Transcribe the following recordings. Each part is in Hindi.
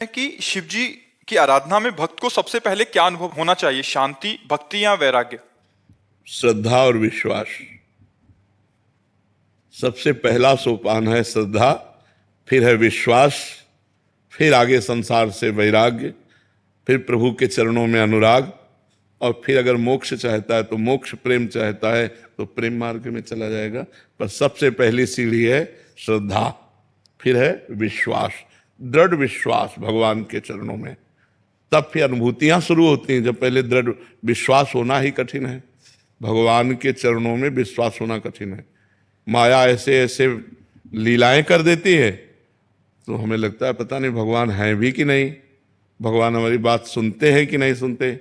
है कि शिव जी की आराधना में भक्त को सबसे पहले क्या अनुभव होना चाहिए, शांति, भक्ति या वैराग्य? श्रद्धा और विश्वास। सबसे पहला सोपान है श्रद्धा, फिर है विश्वास, फिर आगे संसार से वैराग्य, फिर प्रभु के चरणों में अनुराग, और फिर अगर मोक्ष चाहता है तो मोक्ष, प्रेम चाहता है तो प्रेम मार्ग में चला जाएगा। पर सबसे पहली सीढ़ी है श्रद्धा, फिर है विश्वास, दृढ़ विश्वास भगवान के चरणों में। तब फिर अनुभूतियां शुरू होती हैं। जब पहले दृढ़ विश्वास होना ही कठिन है, भगवान के चरणों में विश्वास होना कठिन है। माया ऐसे ऐसे लीलाएं कर देती है तो हमें लगता है पता नहीं भगवान हैं भी कि नहीं, भगवान हमारी बात सुनते हैं कि नहीं सुनते,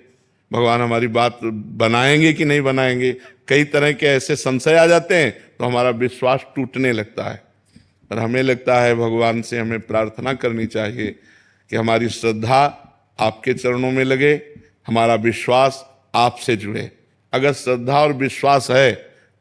भगवान हमारी बात बनाएंगे कि नहीं बनाएंगे। कई तरह के ऐसे संशय आ जाते हैं तो हमारा विश्वास टूटने लगता है। और हमें लगता है भगवान से हमें प्रार्थना करनी चाहिए कि हमारी श्रद्धा आपके चरणों में लगे, हमारा विश्वास आपसे जुड़े। अगर श्रद्धा और विश्वास है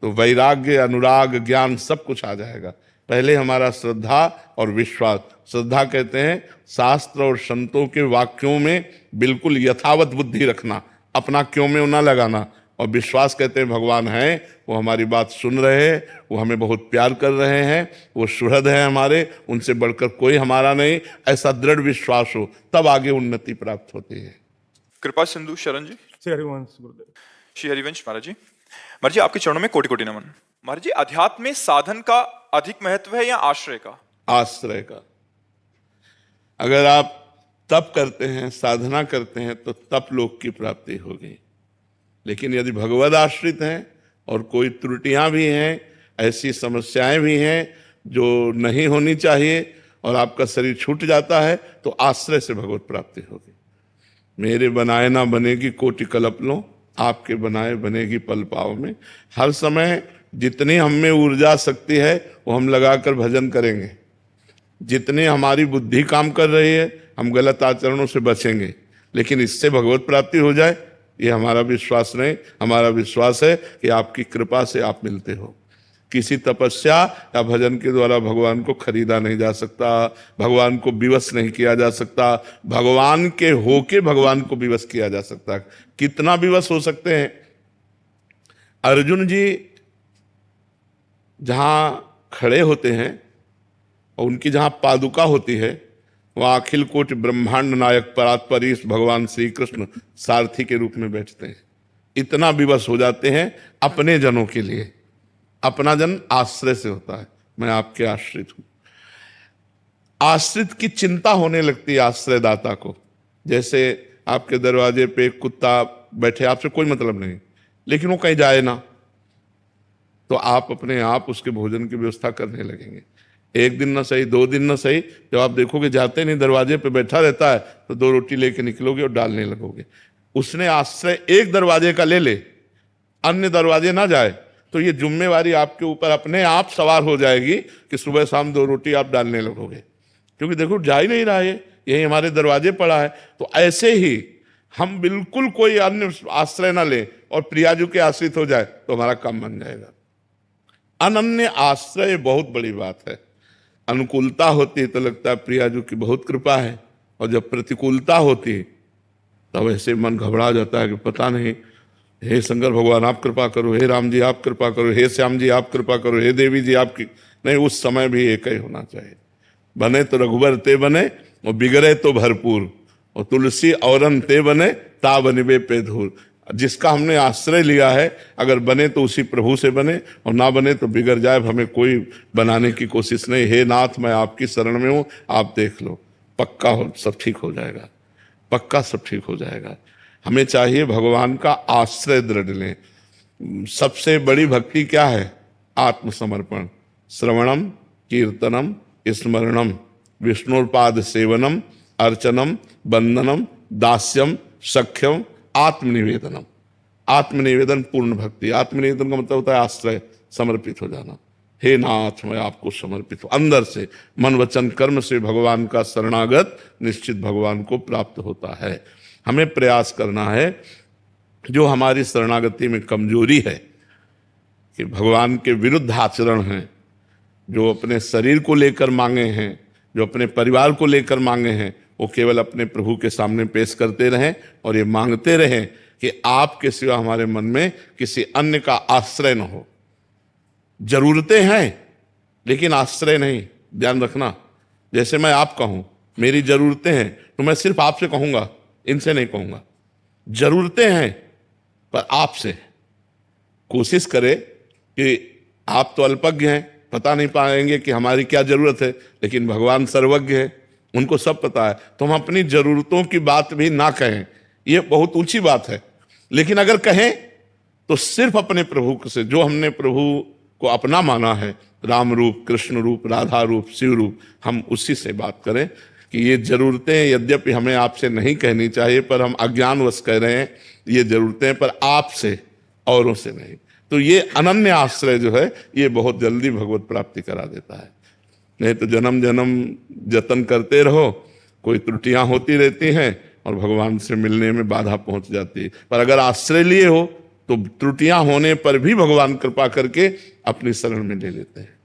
तो वैराग्य, अनुराग, ज्ञान सब कुछ आ जाएगा। पहले हमारा श्रद्धा और विश्वास। श्रद्धा कहते हैं शास्त्र और संतों के वाक्यों में बिल्कुल यथावत बुद्धि रखना, अपना क्यों में ना लगाना। और विश्वास कहते हैं भगवान हैं, वो हमारी बात सुन रहे हैं, वो हमें बहुत प्यार कर रहे हैं, वो सुहृद हैं हमारे, उनसे बढ़कर कोई हमारा नहीं। ऐसा दृढ़ विश्वास हो तब आगे उन्नति प्राप्त होती है। कृपा सिंधु शरण जी। श्री हरिवंश गुरुदेव। श्री हरिवंश महाराज जी। महाराज जी, आपके चरणों में कोटि कोटि नमन। महाराज जी, अध्यात्म में साधन का अधिक महत्व है या आश्रय का? आश्रय का। अगर आप तप करते हैं, साधना करते हैं तो तप लोक की प्राप्ति होगी। लेकिन यदि भगवद आश्रित हैं और कोई त्रुटियां भी हैं, ऐसी समस्याएं भी हैं जो नहीं होनी चाहिए और आपका शरीर छूट जाता है, तो आश्रय से भगवत प्राप्ति होगी। मेरे बनाए ना बनेगी कोटि कल्प लो, आपके बनाए बनेगी पल पाव में। हर समय जितनी हम में ऊर्जा शक्ति है वो हम लगाकर भजन करेंगे। जितनी हमारी बुद्धि काम कर रही है हम गलत आचरणों से बचेंगे। लेकिन इससे भगवत प्राप्ति हो जाए ये हमारा विश्वास नहीं। हमारा विश्वास है कि आपकी कृपा से आप मिलते हो। किसी तपस्या या भजन के द्वारा भगवान को खरीदा नहीं जा सकता, भगवान को विवश नहीं किया जा सकता। भगवान के होके भगवान को विवश किया जा सकता है। कितना विवश हो सकते हैं? अर्जुन जी जहां खड़े होते हैं और उनकी जहां पादुका होती है वहां अखिल कोटि ब्रह्मांड नायक परात्परीश भगवान श्री कृष्ण सारथी के रूप में बैठते हैं। इतना विवश हो जाते हैं अपने जनों के लिए। अपना जन आश्रय से होता है, मैं आपके आश्रित हूं। आश्रित की चिंता होने लगती है आश्रयदाता को। जैसे आपके दरवाजे पे एक कुत्ता बैठे, आपसे कोई मतलब नहीं, लेकिन वो कहीं जाए ना, तो आप अपने आप उसके भोजन की व्यवस्था करने लगेंगे। एक दिन ना सही, 2 दिन ना सही, जब आप देखोगे जाते नहीं, दरवाजे पे बैठा रहता है, तो 2 रोटी लेके निकलोगे और डालने लगोगे। उसने आश्रय एक दरवाजे का ले ले, अन्य दरवाजे ना जाए, तो ये जिम्मेवारी आपके ऊपर अपने आप सवार हो जाएगी कि सुबह शाम 2 रोटी आप डालने लगोगे। क्योंकि देखो जा ही नहीं रहा है, यही हमारे दरवाजे पड़ा है। तो ऐसे ही हम बिल्कुल कोई अन्य आश्रय ना लें और प्रियाजू के आश्रित हो जाए तो हमारा काम बन जाएगा। अनन्य आश्रय बहुत बड़ी बात है। अनुकूलता होती है तो लगता है प्रियाजू की बहुत कृपा है, और जब प्रतिकूलता होती है तब ऐसे मन घबरा जाता है कि पता नहीं, हे शंकर भगवान आप कृपा करो, हे राम जी आप कृपा करो, हे श्याम जी आप कृपा करो, हे देवी जी आपकी। नहीं, उस समय भी एक ही होना चाहिए। बने तो रघुबर ते बने और बिगड़े तो भरपूर, और तुलसी औरन ते बने ता बनिबे पे धूर। जिसका हमने आश्रय लिया है अगर बने तो उसी प्रभु से बने, और ना बने तो बिगड़ जाए, हमें कोई बनाने की कोशिश नहीं। हे नाथ मैं आपकी शरण में हूं, आप देख लो, पक्का हो, सब ठीक हो जाएगा, पक्का सब ठीक हो जाएगा। हमें चाहिए भगवान का आश्रय दृढ़ लें। सबसे बड़ी भक्ति क्या है? आत्मसमर्पण। श्रवणम कीर्तनम स्मरणम विष्णुपाद सेवनम अर्चनम वंदनम दास्यम सख्यम आत्मनिवेदनम। आत्मनिवेदन पूर्ण भक्ति। आत्मनिवेदन का मतलब होता है आश्रय, समर्पित हो जाना। हे नाथ मैं आपको समर्पित हूं। अंदर से मन वचन कर्म से भगवान का शरणागत निश्चित भगवान को प्राप्त होता है। हमें प्रयास करना है जो हमारी शरणागति में कमजोरी है, कि भगवान के विरुद्ध आचरण हैं, जो अपने शरीर को लेकर मांगे हैं, जो अपने परिवार को लेकर मांगे हैं, वो केवल अपने प्रभु के सामने पेश करते रहें और ये मांगते रहें कि आपके सिवा हमारे मन में किसी अन्य का आश्रय न हो। जरूरतें हैं लेकिन आश्रय नहीं, ध्यान रखना। जैसे मैं आपका हूं, मेरी जरूरतें हैं तो मैं सिर्फ आपसे कहूंगा, इनसे नहीं कहूंगा। जरूरतें हैं पर आपसे। कोशिश करें कि आप तो अल्पज्ञ हैं, पता नहीं पाएंगे कि हमारी क्या जरूरत है, लेकिन भगवान सर्वज्ञ है, उनको सब पता है। तो हम अपनी जरूरतों की बात भी ना कहें, ये बहुत ऊंची बात है। लेकिन अगर कहें तो सिर्फ अपने प्रभु से, जो हमने प्रभु को अपना माना है, राम रूप, कृष्ण रूप, राधा रूप, शिव रूप, हम उसी से बात करें कि ये जरूरतें यद्यपि हमें आपसे नहीं कहनी चाहिए, पर हम अज्ञानवश कह रहे हैं ये जरूरतें, पर आपसे, औरों से नहीं। तो ये अनन्य आश्रय जो है ये बहुत जल्दी भगवत प्राप्ति करा देता है। नहीं तो जन्म जन्म जतन करते रहो, कोई त्रुटियां होती रहती हैं और भगवान से मिलने में बाधा पहुंच जाती है। पर अगर आश्रय लिए हो तो त्रुटियां होने पर भी भगवान कृपा करके अपनी शरण में ले लेते हैं।